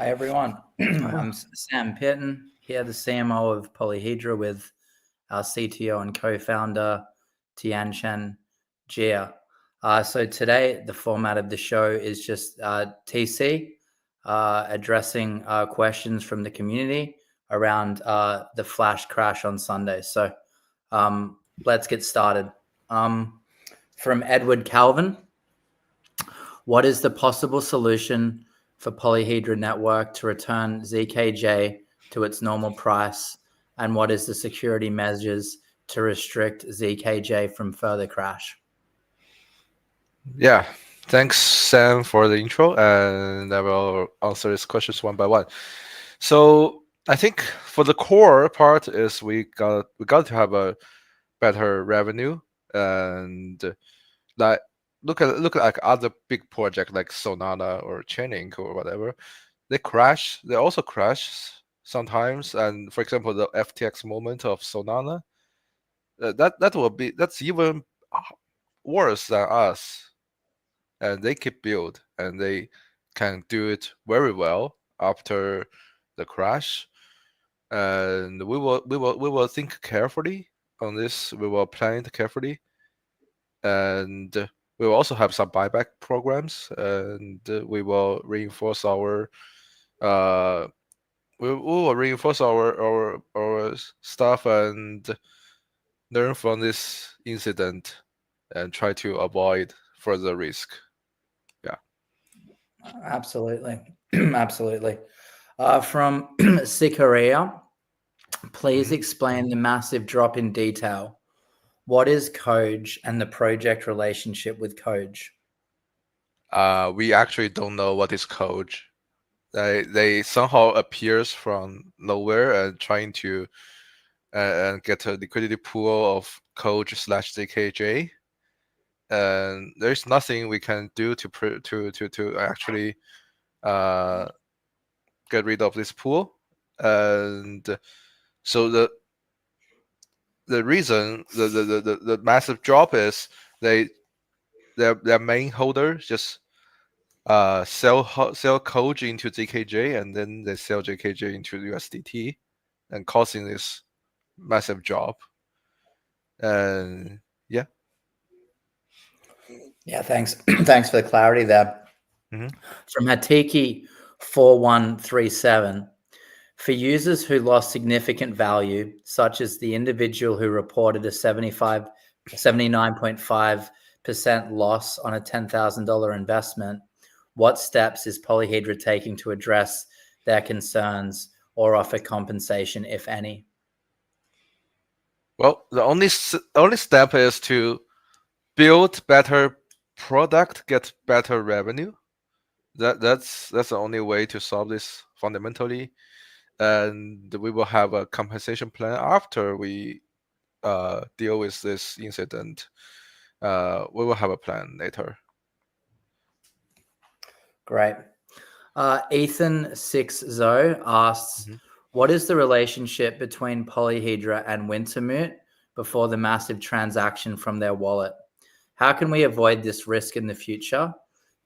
Hi, everyone. I'm Sam Pitton, here, the CMO of Polyhedra, with our CTO and co-founder, Tiancheng. So today, the format of the show is just TC addressing questions from the community around the flash crash on Sunday. So let's get started. From Edward Calvin, what is the possible solution for Polyhedra Network to return ZKJ to its normal price? And what is the security measures to restrict ZKJ from further crash? Yeah, thanks, Sam, for the intro, and I will answer these questions one by one. So I think for the core part is we got to have a better revenue, and like look at like other big projects like Solana or Chainlink or whatever. They also crash sometimes, and for example the FTX moment of Solana, that's even worse than us, and they keep build and they can do it very well after the crash. And we will think carefully on this. We will plan it carefully, and we will also have some buyback programs, and we will reinforce our we will reinforce our stuff and learn from this incident and try to avoid further risk. Yeah. Absolutely. Absolutely. From Sikaria, please explain the massive drop in detail. What is Coj and the project relationship with Coj? We actually don't know what is code. They somehow appears from nowhere and trying to and get a liquidity pool of code/ZKJ, and there's nothing we can do to actually get rid of this pool. And so the reason the massive drop is their main holder just sell Coj into ZKJ, and then they sell ZKJ into USDT, and causing this massive drop. And yeah. Yeah, thanks. Thanks for the clarity there. From Hatiki 4137, for users who lost significant value, such as the individual who reported a 79.5% loss on a $10,000 investment, what steps is Polyhedra taking to address their concerns or offer compensation, if any? Well, the only step is to build better product, get better revenue. That's the only way to solve this fundamentally. And we will have a compensation plan after we deal with this incident. We will have a plan later. Great. Ethan6zo asks, what is the relationship between Polyhedra and Wintermute before the massive transaction from their wallet? How can we avoid this risk in the future?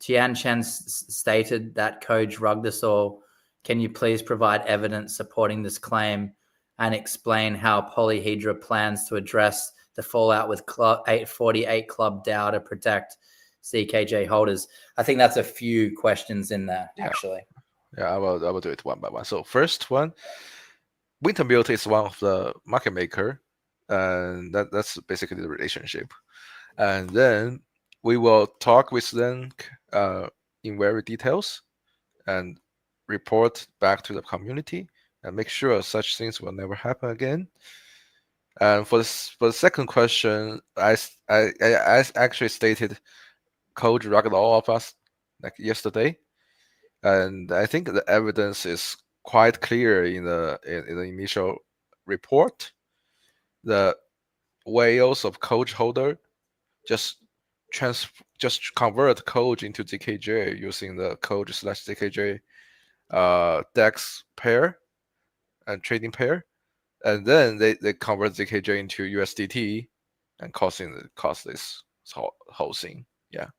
Tiancheng stated that Coj rugged us all. Can you please provide evidence supporting this claim and explain how Polyhedra plans to address the fallout with 848 Club DAO to protect ZKJ holders? I think that's a few questions in there, actually. Yeah, I will do it one by one. So first one, Wintermute is one of the market maker, and that's basically the relationship. And then we will talk with them in very details and report back to the community and make sure such things will never happen again. And for the second question, I actually stated Coj rugged all of us like yesterday, and I think the evidence is quite clear in the initial report. The whales of Coj holder just convert Coj into ZKJ using the Coj/ZKJ DEX pair and trading pair, and then they convert ZKJ into USDT and cause this whole thing. Yeah.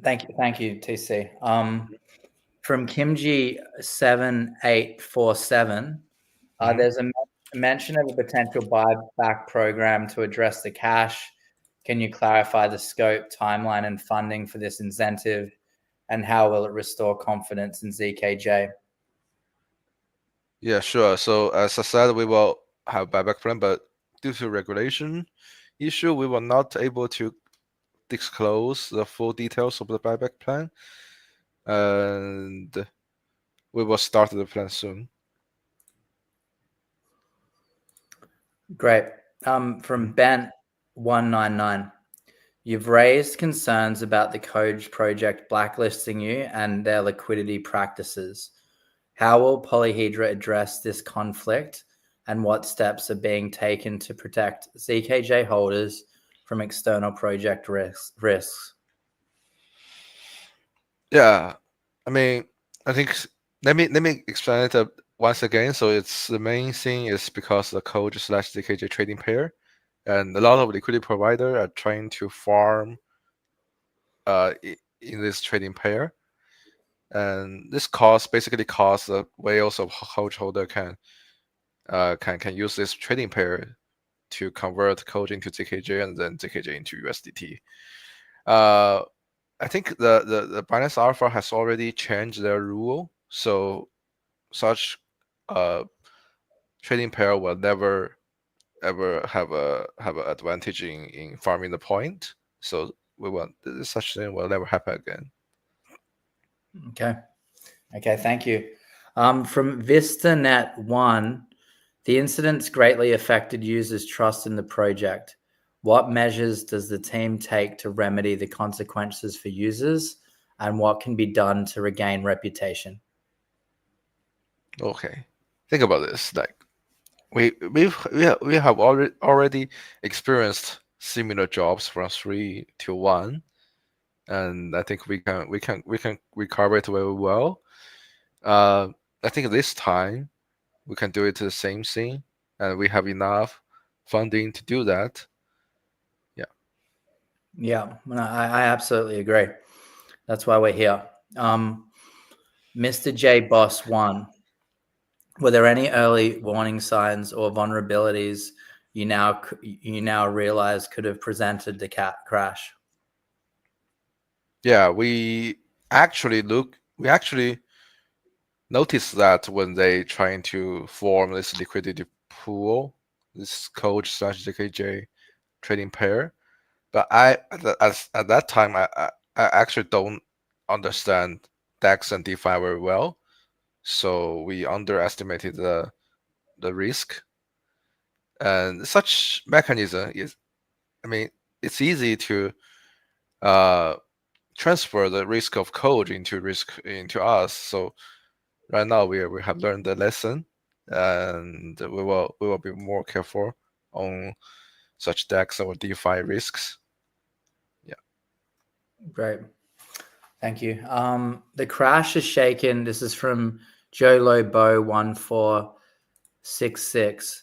Thank you, TC. From Kimji7847, there's a mention of a potential buyback program to address the cash. Can you clarify the scope, timeline, and funding for this incentive, and how will it restore confidence in ZKJ? Yeah, sure. So as I said, we will have buyback plan, but due to regulation issue, we were not able to disclose the full details of the buyback plan, and we will start the plan soon. Great. From Ben199, you've raised concerns about the Code project blacklisting you and their liquidity practices. How will Polyhedra address this conflict, and what steps are being taken to protect ZKJ holders from external project risks? Yeah, I mean, I think let me explain it once again. So it's the main thing is because the code/ZKJ trading pair, and a lot of liquidity provider are trying to farm in this trading pair, and this basically cause the whales of holder can use this trading pair to convert code into ZKJ and then ZKJ into USDT. I think the Binance Alpha has already changed their rule, so such trading pair will never ever have a advantage in farming the point. So such thing will never happen again. Okay, thank you. From VistaNet1, the incidents greatly affected users' trust in the project. What measures does the team take to remedy the consequences for users, and what can be done to regain reputation? Okay, think about this. Like we have already experienced similar jobs from 3 to 1, and I think we can recover it very well. I think this time we can do it the same thing, and we have enough funding to do that. Yeah, I absolutely agree. That's why we're here. Mr. J Boss 1, were there any early warning signs or vulnerabilities you now realize could have presented the crash? Yeah, we actually noticed that when they trying to form this liquidity pool, this code/ZKJ trading pair. But at that time, I actually don't understand DEX and DeFi very well, so we underestimated the risk. And such mechanism is, I mean, it's easy to transfer the risk of code into us. So right now we have learned the lesson, and we will be more careful on such DEX or DeFi risks. Yeah. Great. Thank you. The crash is shaken. This is from JoLobo1466.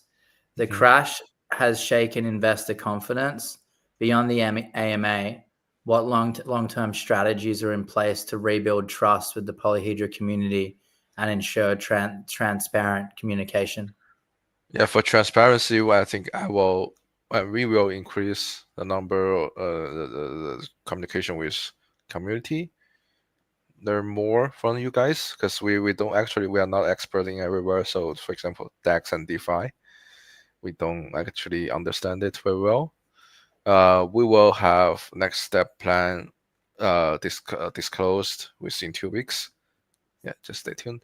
The crash has shaken investor confidence. Beyond the AMA, what long-term strategies are in place to rebuild trust with the Polyhedra community and ensure transparent communication? Yeah, for transparency, I think we will increase the number, the communication with community. Learn more from you guys, because we are not expert in everywhere. So, for example, DEX and DeFi, we don't actually understand it very well. We will have next step plan disclosed within 2 weeks. Yeah, just stay tuned.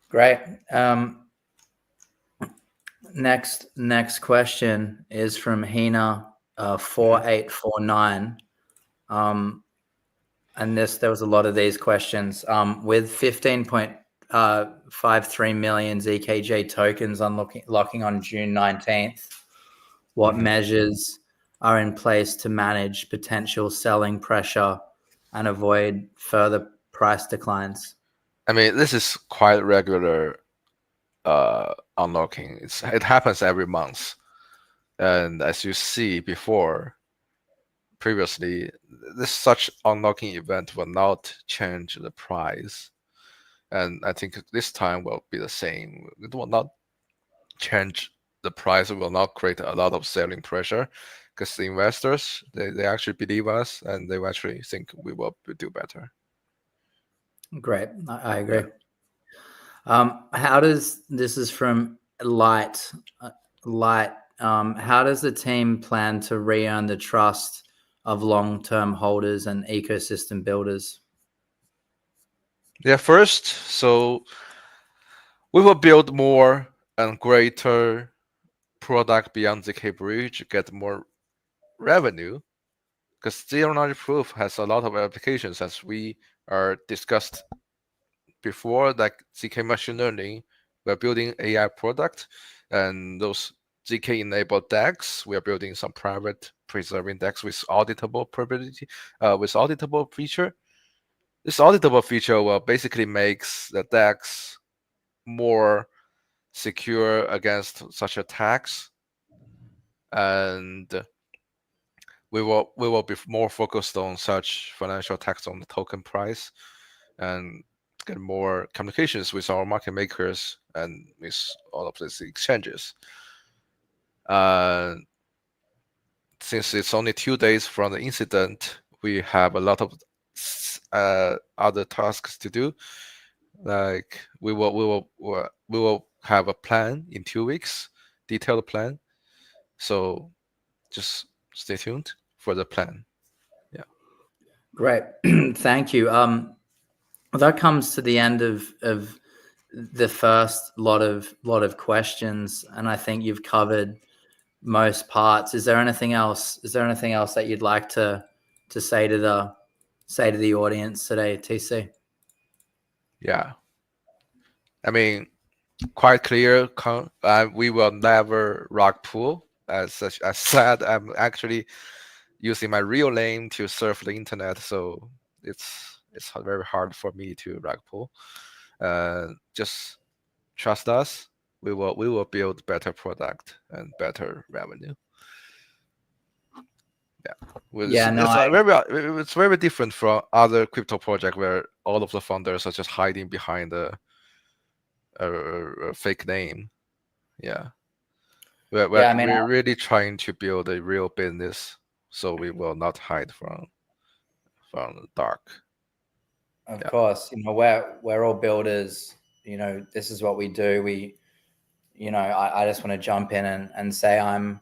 Great. Next question is from Hina 4849. And there was a lot of these questions. With 15.53 million ZKJ tokens locking on June 19th, what measures are in place to manage potential selling pressure and avoid further price declines? I mean, this is quite regular unlocking. It happens every month, and as you see before, previously, this such unlocking event will not change the price. And I think this time will be the same. It will not change the price. It will not create a lot of selling pressure because the investors, they actually believe us and they actually think we will do better. Great. I agree. Yeah. How does, this is from Light, how does the team plan to re-earn the trust of long-term holders and ecosystem builders? Yeah, first, so we will build more and greater product beyond ZK Bridge, get more revenue, because zero knowledge proof has a lot of applications as we are discussed before, like ZK machine learning. We're building AI product, and those ZK enabled DEX. We are building some private preserving DEX with auditable probability, with auditable feature. This auditable feature will basically makes the DEX more secure against such attacks, and we will be more focused on such financial attacks on the token price, and get more communications with our market makers and with all of these exchanges. Since it's only 2 days from the incident, we have a lot of other tasks to do. Like we will have a plan in 2 weeks, detailed plan. So just stay tuned for the plan. Yeah. Great. Thank you. That comes to the end of the first lot of questions, and I think you've covered most parts. Is there anything else? Is there anything else that you'd like to say to the audience today, TC? Yeah. I mean, quite clear. We will never rock pool. As such, as said, I'm actually using my real name to surf the internet, so it's very hard for me to rock pool. Just trust us. We will build better product and better revenue. Yeah, Yeah, no, it's very different from other crypto project where all of the founders are just hiding behind a fake name. Yeah, yeah, I mean, we're really trying to build a real business, so we will not hide from the dark. of Yeah. course, we're all builders. This is what we do. I just want to jump in and say I'm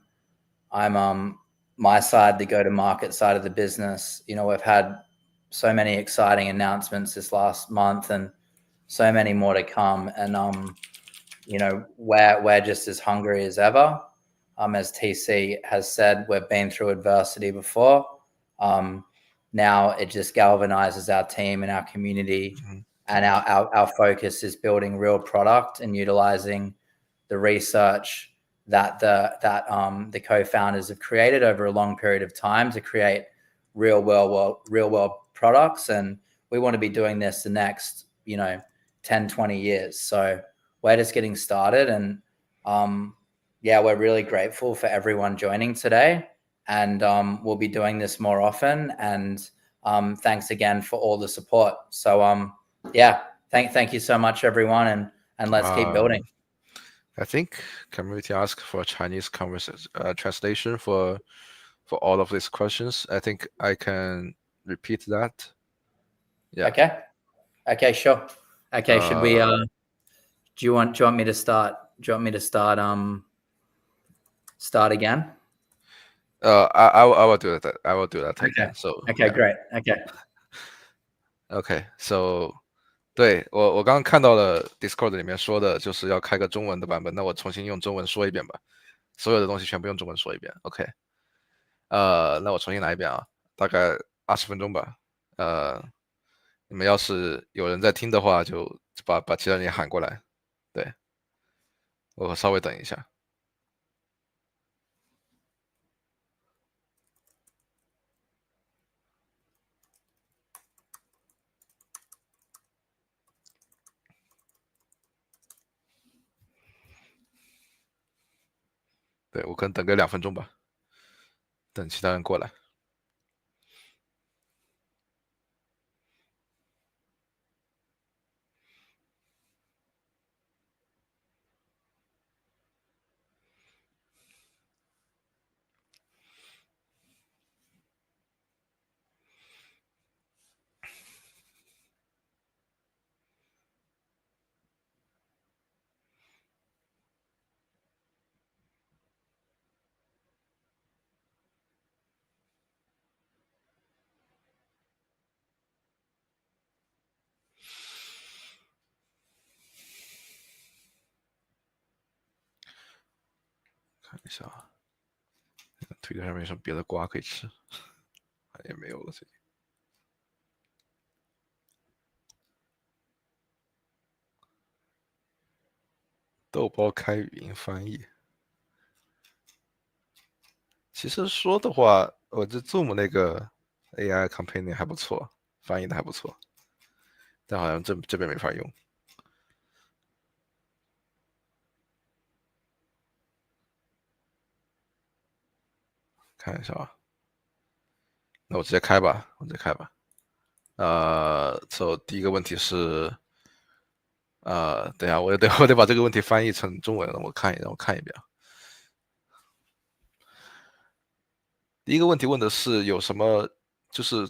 my side, the go-to-market side of the business. We've had so many exciting announcements this last month, and so many more to come. And we're just as hungry as ever. As TC has said, we've been through adversity before. Now it just galvanizes our team and our community, and our focus is building real product and utilizing the research that the co-founders have created over a long period of time to create real world products. And we want to be doing this the next 10, 20 years. So we're just getting started, and we're really grateful for everyone joining today, and we'll be doing this more often. And thanks again for all the support. So thank you so much, everyone, and let's keep building. I think community asked for Chinese translation for all of these questions. I think I can repeat that. Yeah. Okay, sure. Okay, should we do you want me to start start again? I will do that. I will do that again. So Okay, great. Okay. So 对我刚刚看到了 Discord 里面说的就是要开个中文的版本，那我重新用中文说一遍吧，所有的东西全部用中文说一遍。OK。那我重新来一遍啊，大概20分钟吧。你们要是有人在听的话，就把其他人也喊过来。对，我稍微等一下。对，我可能等个2分钟吧，等其他人过来。看一下啊，推特上面有什么别的瓜可以吃？也没有了，最近。豆包开语音翻译。其实说的话，我这 Zoom 那个 AI Companion 还不错，翻译的还不错，但好像这边没法用。看一下啊，那我直接开吧，so 第一个问题是，等一下，我得把这个问题翻译成中文，让我看一遍。第一个问题问的是有什么，就是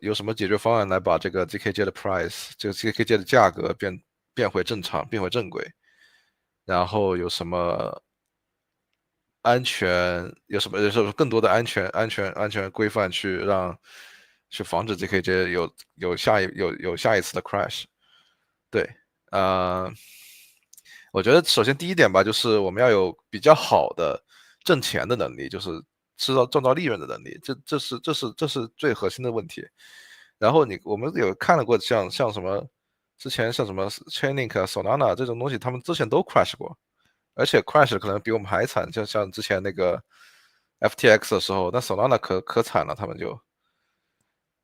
有什么解决方案来把这个 ZKJ 的 price， 这个 ZKJ 的价格变回正常，变回正轨，然后有什么安全，有什么更多的安全规范去防止 ZKJ 有下一次的 crash。对，呃，我觉得首先第一点吧，就是我们要有比较好的挣钱的能力，就是创造利润的能力，这是最核心的问题。然后我们有看了过像什么之前像什么 Chainlink 啊、Solana 这种东西，他们之前都 crash 过，而且 crash 可能比我们还惨，就像之前那个 FTX 的时候，那 Solana 可惨了，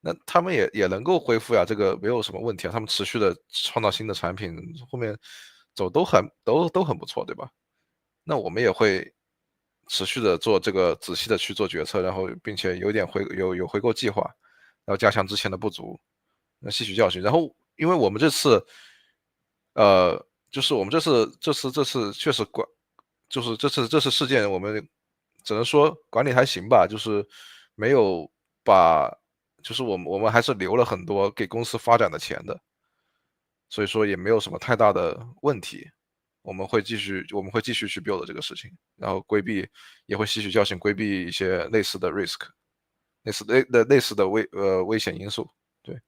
那他们也能够恢复呀，这个没有什么问题啊。他们持续的创造新的产品，后面走都很不错，对吧？那我们也会持续的做这个仔细的去做决策，然后并且有回购计划，然后加强之前的不足，那吸取教训。然后因为我们这次就是我们这次确实就是这次事件，我们只能说管理还行吧，就是没有把，就是我们还是留了很多给公司发展的钱的，所以说也没有什么太大的问题。我们会继续去 build 这个事情，然后也会吸取教训，规避一些类似的 risk，类似的危险因素。对，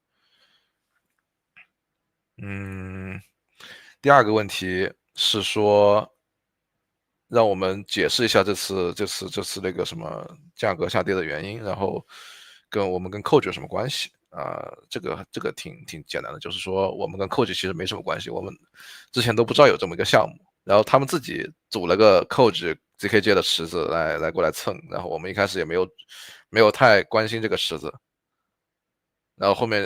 嗯，第二个问题是说，让我们解释一下这次那个什么价格下跌的原因，然后我们跟 Coach 有什么关系啊？这个挺简单的，就是说我们跟 Coach 其实没什么关系，我们之前都不知道有这么一个项目，然后他们自己组了个 Coach ZKJ 的池子过来蹭，然后我们一开始也没有太关心这个池子，然后后面，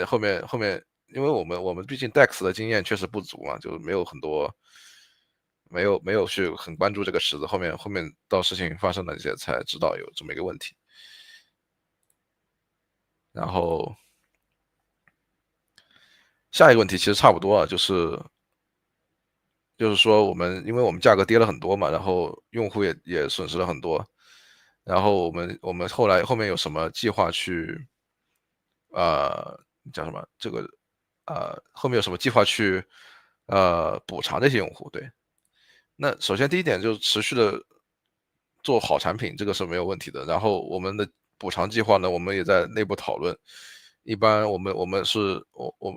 因为我们毕竟 DEX 的经验确实不足嘛，就没有很多。没有去很关注这个池子，后面到事情发生了一些才知道有这么一个问题。然后下一个问题其实差不多啊，就是说因为我们价格跌了很多嘛，然后用户也损失了很多，然后我们后面有什么计划去叫什么这个后面有什么计划去补偿这些用户？对，那首先第一点就是持续的做好产品，这个是没有问题的。然后我们的补偿计划呢，我们也在内部讨论。一般我们是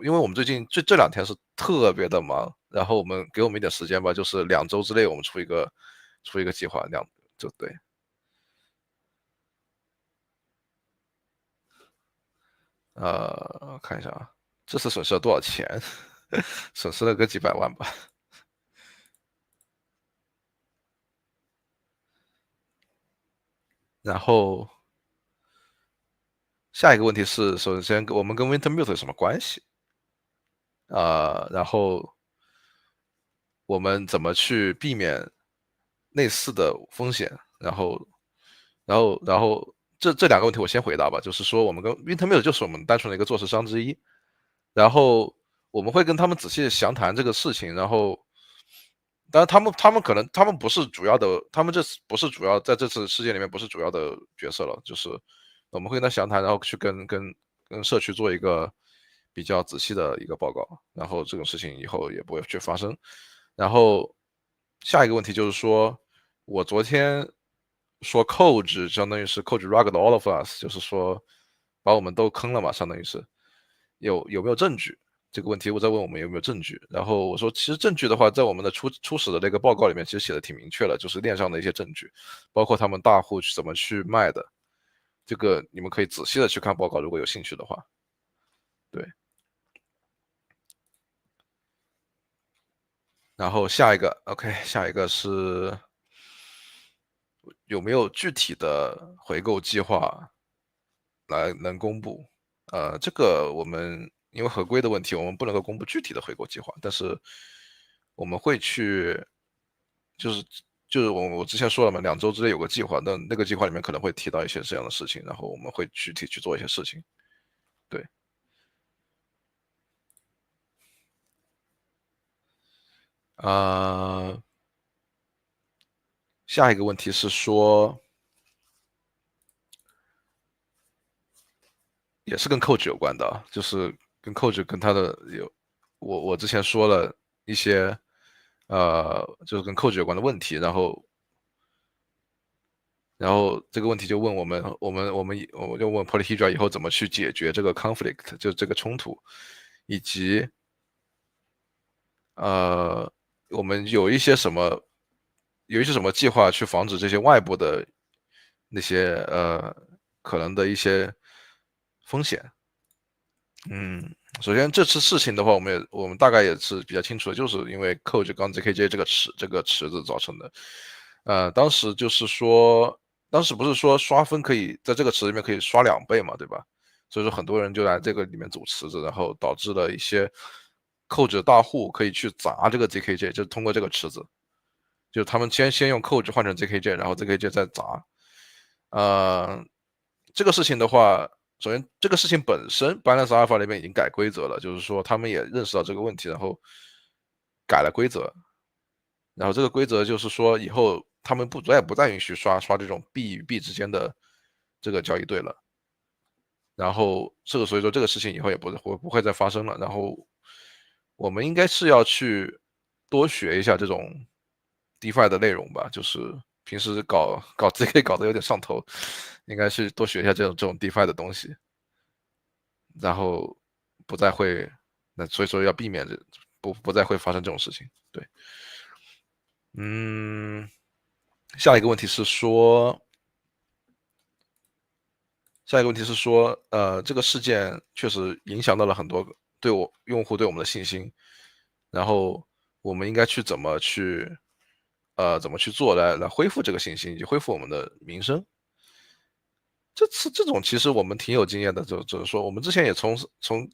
因为我们最近这两天是特别的忙，然后给我们一点时间吧，就是2周之内我们出一个计划，就对。看一下啊，这次损失了多少钱？损失了个几百万吧。然后下一个问题是，首先我们跟 Wintermute 有什么关系？然后我们怎么去避免类似的风险？然后这两个问题我先回答吧，就是说我们跟 Wintermute 就是我们单纯的一个做市商之一，然后我们会跟他们仔细详谈这个事情，然后当然他们不是主要的，他们这次不是主要在这次事件里面不是主要的角色了，就是我们会跟他详谈，然后去跟社区做一个比较仔细的一个报告，然后这种事情以后也不会去发生。然后下一个问题就是说，我昨天说 Code 相当于是 Code rugged all of us，就是说把我们都坑了嘛，相当于是有没有证据？这个问题我在问我们有没有证据，然后我说其实证据的话，在我们的初始的那个报告里面其实写的挺明确了，就是链上的一些证据，包括他们大户怎么去卖的，这个你们可以仔细的去看报告，如果有兴趣的话。对，然后下一个 OK， 下一个是有没有具体的回购计划来能公布？这个我们因为合规的问题，我们不能够公布具体的回购计划，但是我们会去，就是就是我之前说了嘛，2周之内有个计划，那个计划里面可能会提到一些这样的事情，然后我们会具体去做一些事情。对，呃，下一个问题是说，也是跟 coach 有关的啊，就是跟 coach 跟他的我之前说了一些就是跟 coach 有关的问题，然后这个问题就问我就问 Polyhedra 以后怎么去解决这个 conflict，就这个冲突，以及呃我们有一些什么计划去防止这些外部的那些可能的一些风险。嗯，首先这次事情的话，我们大概也是比较清楚的，就是因为 Coach 刚 ZKJ 这个池子造成的。当时就是说，当时不是说刷分可以在这个池里面可以刷2倍嘛，对吧？所以说很多人就来这个里面组池子，然后导致了一些 Coach 的大户可以去砸这个 ZKJ，就通过这个池子，就他们先用 Coach 换成 ZKJ，然后 ZKJ 再砸。呃，这个事情的话，首先这个事情本身 Binance Alpha 那边已经改规则了，就是说他们也认识到这个问题，然后改了规则。然后这个规则就是说，以后他们不再允许刷这种币与币之间的这个交易对了。然后所以说这个事情以后也不会再发生了。然后我们应该是要去多学一下这种 DeFi 的内容吧，就是平时搞 ZK 搞得有点上头，应该是多学一下这种 DeFi 的东西，然后不再会，那所以说要避免不再会发生这种事情。对，嗯，下一个问题是说，下一个问题是说，这个事件确实影响到了很多用户对我们的信心，然后我们应该怎么去做来恢复这个信心，以及恢复我们的名声。这次这种其实我们挺有经验的，就是说我们之前也从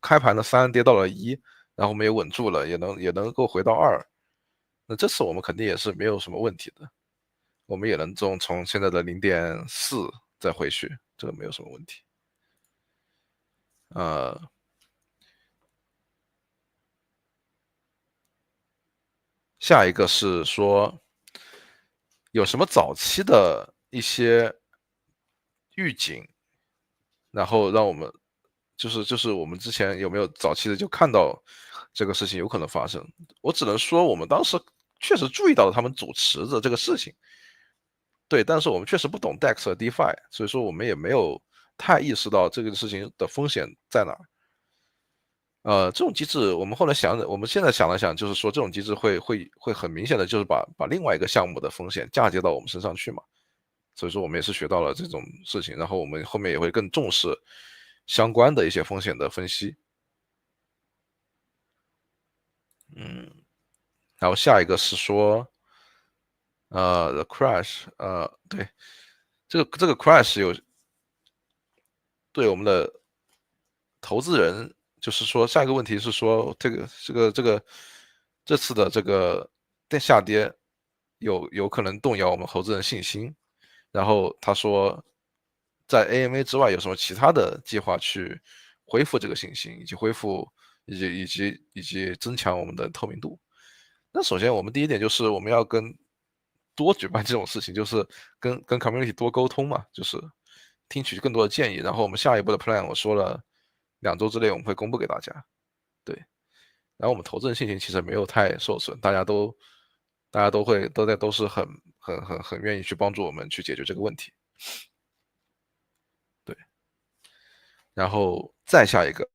开盘的3跌到了1，然后我们也稳住了，也能够回到2。那这次我们肯定也是没有什么问题的，我们也能从现在的0.4再回去，这个没有什么问题。呃，下一个是说有什么早期的一些预警，然后让我们就是我们之前有没有早期的就看到这个事情有可能发生？我只能说我们当时确实注意到了他们组池子这个事情，对，但是我们确实不懂 DEX 和 DeFi，所以说我们也没有太意识到这个事情的风险在哪儿。这种机制，我们现在想了想，就是说这种机制会很明显的，就是把另外一个项目的风险嫁接到我们身上去嘛。所以说我们也是学到了这种事情，然后我们后面也会更重视相关的一些风险的分析。嗯，然后下一个是说，the crash，对，这个 crash 对我们的投资人，就是说下一个问题是说，这次的这个下跌有可能动摇我们投资人信心。然后他说，在 AMA 之外有什么其他的计划去恢复这个信心，以及恢复以及增强我们的透明度。那首先我们第一点就是我们要多举办这种事情，就是跟 community 多沟通嘛，就是听取更多的建议。然后我们下一步的 plan 我说了2周之内我们会公布给大家。对，然后我们投资人信心其实没有太受损，大家都是很愿意去帮助我们去解决这个问题。对，然后再下一个，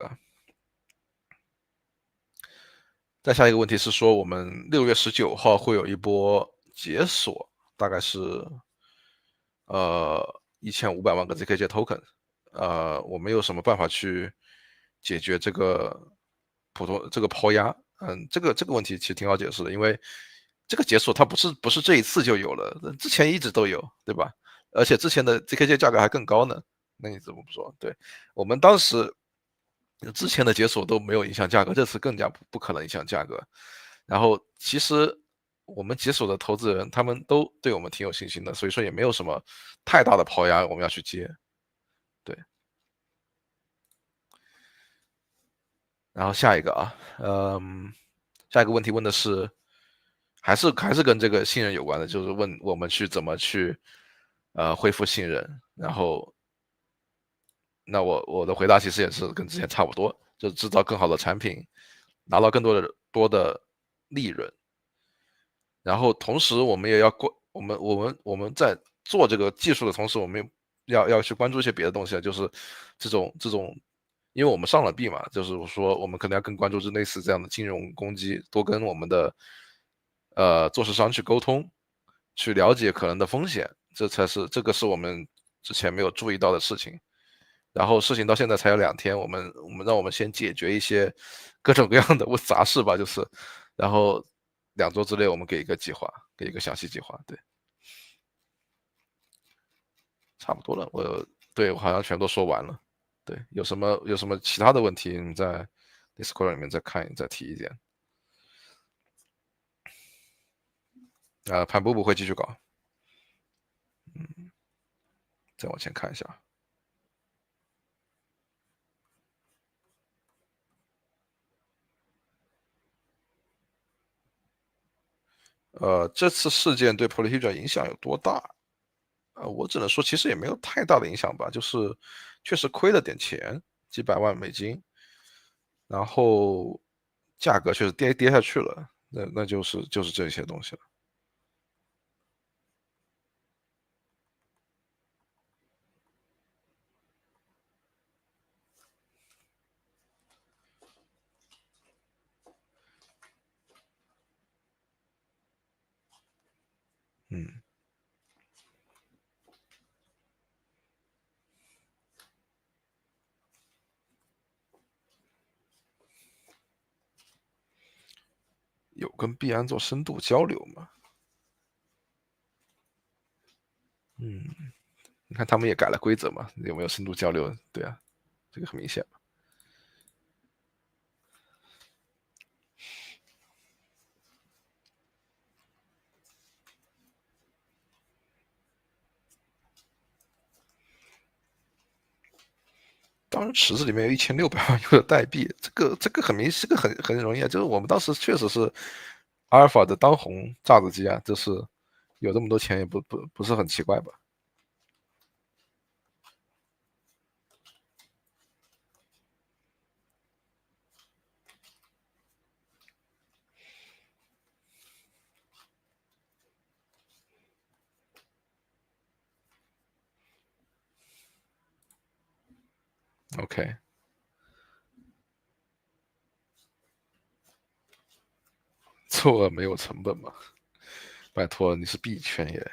再下一个问题是说，我们6月19号会有一波解锁，大概是1500万个 ZKJ token，我们有什么办法去解决这个这个抛压？这个问题其实挺好解释的，因为这个解锁它不是这一次就有了，之前一直都有，对吧？而且之前的 ZKJ 价格还更高呢。那你怎么不说？对，我们当时之前的解锁都没有影响价格，这次更加不可能影响价格。然后其实我们解锁的投资人他们都对我们挺有信心的，所以说也没有什么太大的抛压我们要去接。对，然后下一个啊，下一个问题问的是，还是跟这个信任有关的，就是问我们怎么去恢复信任。然后，那我的回答其实也是跟之前差不多，就制造更好的产品，拿到更多的利润。然后同时我们也要我们在做这个技术的同时，我们要去关注一些别的东西啊，就是这种，因为我们上了币嘛，就是说我们可能要更关注类似这样的金融攻击，多跟我们的做市商去沟通，去了解可能的风险，这个是我们之前没有注意到的事情。然后事情到现在才有2天，让我们先解决一些各种各样的杂事吧，就是，然后2周之内我们给一个计划，给一个详细计划，对，差不多了，我好像全都说完了，对，有什么其他的问题，你在 Discord 里面再提一点，潘布布会继续搞，再往前看一下，这次事件对 Polyhedra 影响有多大？我只能说其实也没有太大的影响吧，就是确实亏了点钱，几百万美金，然后价格确实跌下去了，那就是这些东西了。嗯，有跟币安做深度交流吗？嗯，你看他们也改了规则嘛，有没有深度交流？对啊，这个很明显嘛。当时池子里面有1600万 U 的代币，这个很明显，这个很容易啊，就是我们当时确实是阿尔法的当红炸子鸡啊，就是有这么多钱也不是很奇怪吧？OK，做没有成本嘛？拜托，你是币圈耶。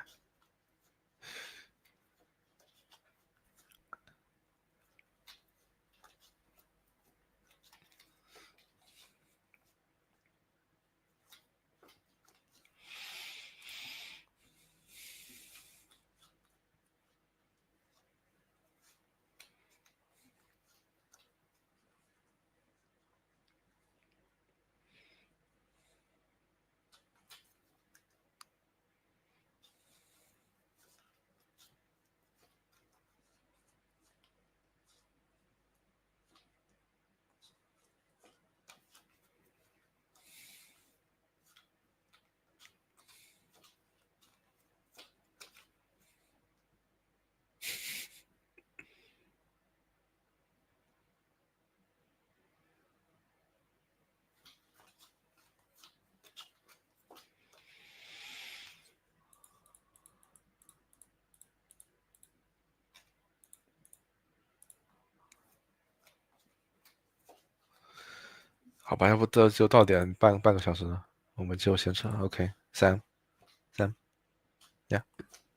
好吧，要不就到点半个小时了，我们就先撤。OK，Sam，yeah，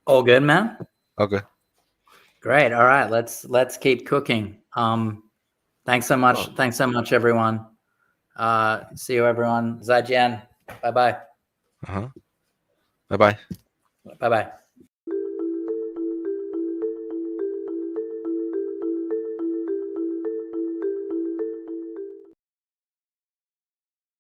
All good, man. OK， Great. All right. Let's keep cooking. Thanks so much. Thanks so much, everyone. See you, everyone. 再见. Bye bye. 拜拜。Bye bye.